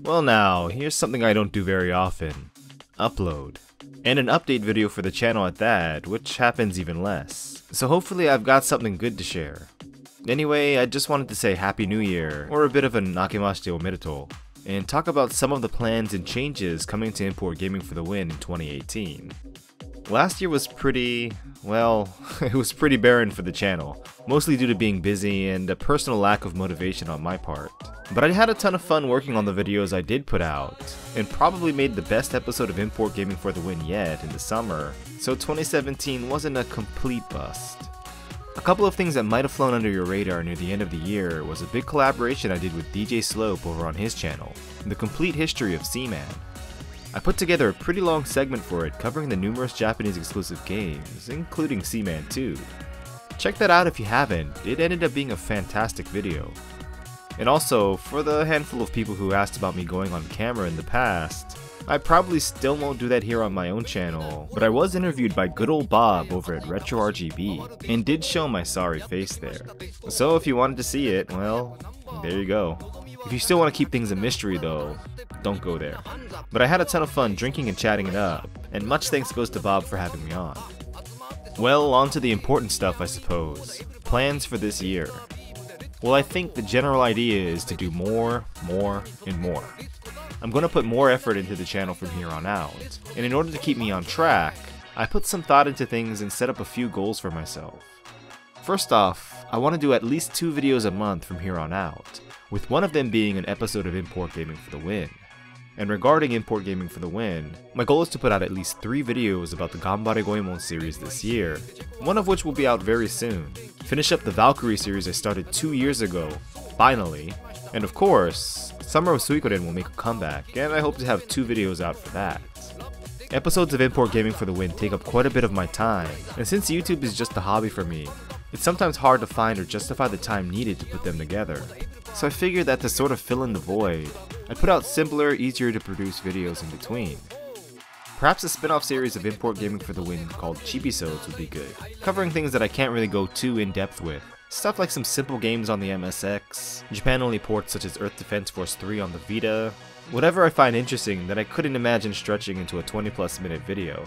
Well now, here's something I don't do very often. Upload. And an update video for the channel at that, which happens even less. So hopefully I've got something good to share. Anyway, I just wanted to say Happy New Year, or a bit of an Akemashite Omedetou, and talk about some of the plans and changes coming to Import Gaming for the Win in 2018. Last year was pretty, well, it was pretty barren for the channel, mostly due to being busy and a personal lack of motivation on my part. But I had a ton of fun working on the videos I did put out, and probably made the best episode of Import Gaming for the Win yet in the summer, so 2017 wasn't a complete bust. A couple of things that might have flown under your radar near the end of the year was a big collaboration I did with DJ Slope over on his channel, The Complete History of Seaman. I put together a pretty long segment for it covering the numerous Japanese exclusive games, including Seaman 2. Check that out if you haven't, it ended up being a fantastic video. And also, for the handful of people who asked about me going on camera in the past, I probably still won't do that here on my own channel, but I was interviewed by good old Bob over at RetroRGB, and did show my sorry face there. So if you wanted to see it, well, there you go. If you still want to keep things a mystery though, don't go there. But I had a ton of fun drinking and chatting it up, and much thanks goes to Bob for having me on. Well, on to the important stuff I suppose. Plans for this year. Well, I think the general idea is to do more, and more. I'm going to put more effort into the channel from here on out, and in order to keep me on track, I put some thought into things and set up a few goals for myself. First off, I want to do at least 2 videos a month from here on out, with one of them being an episode of Import Gaming for the Win. And regarding Import Gaming for the Win, my goal is to put out at least 3 videos about the Ganbare Goemon series this year, one of which will be out very soon. Finish up the Valkyrie series I started 2 years ago, finally, and of course, Summer of Suikoden will make a comeback, and I hope to have 2 videos out for that. Episodes of Import Gaming for the Win take up quite a bit of my time, and since YouTube is just a hobby for me, it's sometimes hard to find or justify the time needed to put them together. So I figured that to sort of fill in the void, I'd put out simpler, easier to produce videos in between. Perhaps a spin-off series of Import Gaming for the Win called Chibisodes would be good, covering things that I can't really go too in-depth with. Stuff like some simple games on the MSX, Japan-only ports such as Earth Defense Force 3 on the Vita, whatever I find interesting that I couldn't imagine stretching into a 20+ minute video.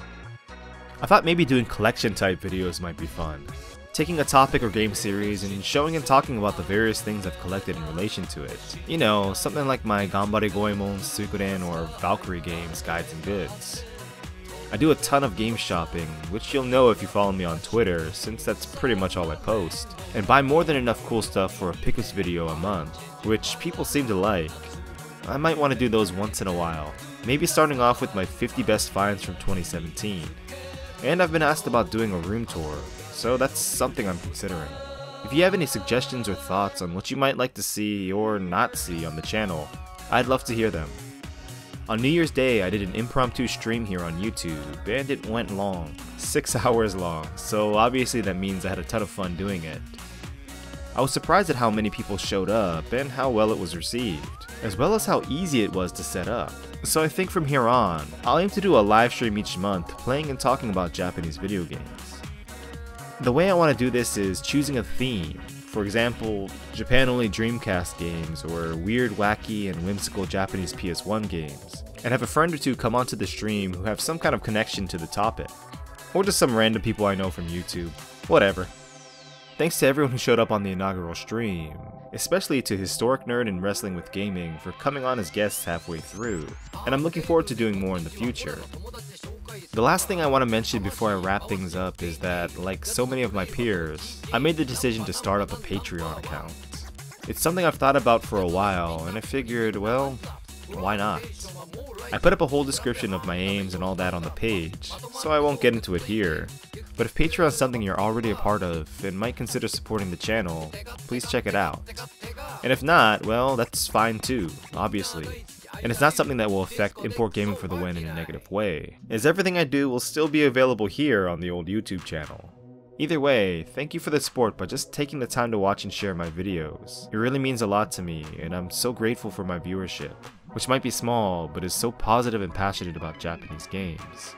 I thought maybe doing collection type videos might be fun. Taking a topic or game series and showing and talking about the various things I've collected in relation to it. You know, something like my Ganbare Goemon, Suikoden, or Valkyrie games, guides, and goods. I do a ton of game shopping, which you'll know if you follow me on Twitter, since that's pretty much all I post, and buy more than enough cool stuff for a pickups video a month, which people seem to like. I might want to do those once in a while, maybe starting off with my 50 best finds from 2017. And I've been asked about doing a room tour, so that's something I'm considering. If you have any suggestions or thoughts on what you might like to see or not see on the channel, I'd love to hear them. On New Year's Day, I did an impromptu stream here on YouTube, and it went long, 6 hours long, so obviously that means I had a ton of fun doing it. I was surprised at how many people showed up and how well it was received, as well as how easy it was to set up. So I think from here on, I'll aim to do a live stream each month playing and talking about Japanese video games. The way I want to do this is choosing a theme, for example, Japan-only Dreamcast games or weird, wacky, and whimsical Japanese PS1 games, and have a friend or two come onto the stream who have some kind of connection to the topic. Or just some random people I know from YouTube, whatever. Thanks to everyone who showed up on the inaugural stream, especially to Historic Nerd and Wrestling with Gaming for coming on as guests halfway through, and I'm looking forward to doing more in the future. The last thing I want to mention before I wrap things up is that, like so many of my peers, I made the decision to start up a Patreon account. It's something I've thought about for a while, and I figured, well, why not? I put up a whole description of my aims and all that on the page, so I won't get into it here. But if Patreon is something you're already a part of and might consider supporting the channel, please check it out. And if not, well, that's fine too, obviously. And it's not something that will affect Import Gaming for the Win in a negative way, as everything I do will still be available here on the old YouTube channel. Either way, thank you for the support by just taking the time to watch and share my videos. It really means a lot to me, and I'm so grateful for my viewership, which might be small, but is so positive and passionate about Japanese games.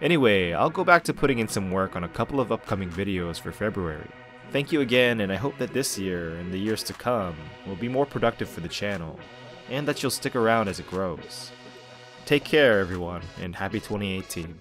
Anyway, I'll go back to putting in some work on a couple of upcoming videos for February. Thank you again, and I hope that this year and the years to come will be more productive for the channel, and that you'll stick around as it grows. Take care everyone, and happy 2018.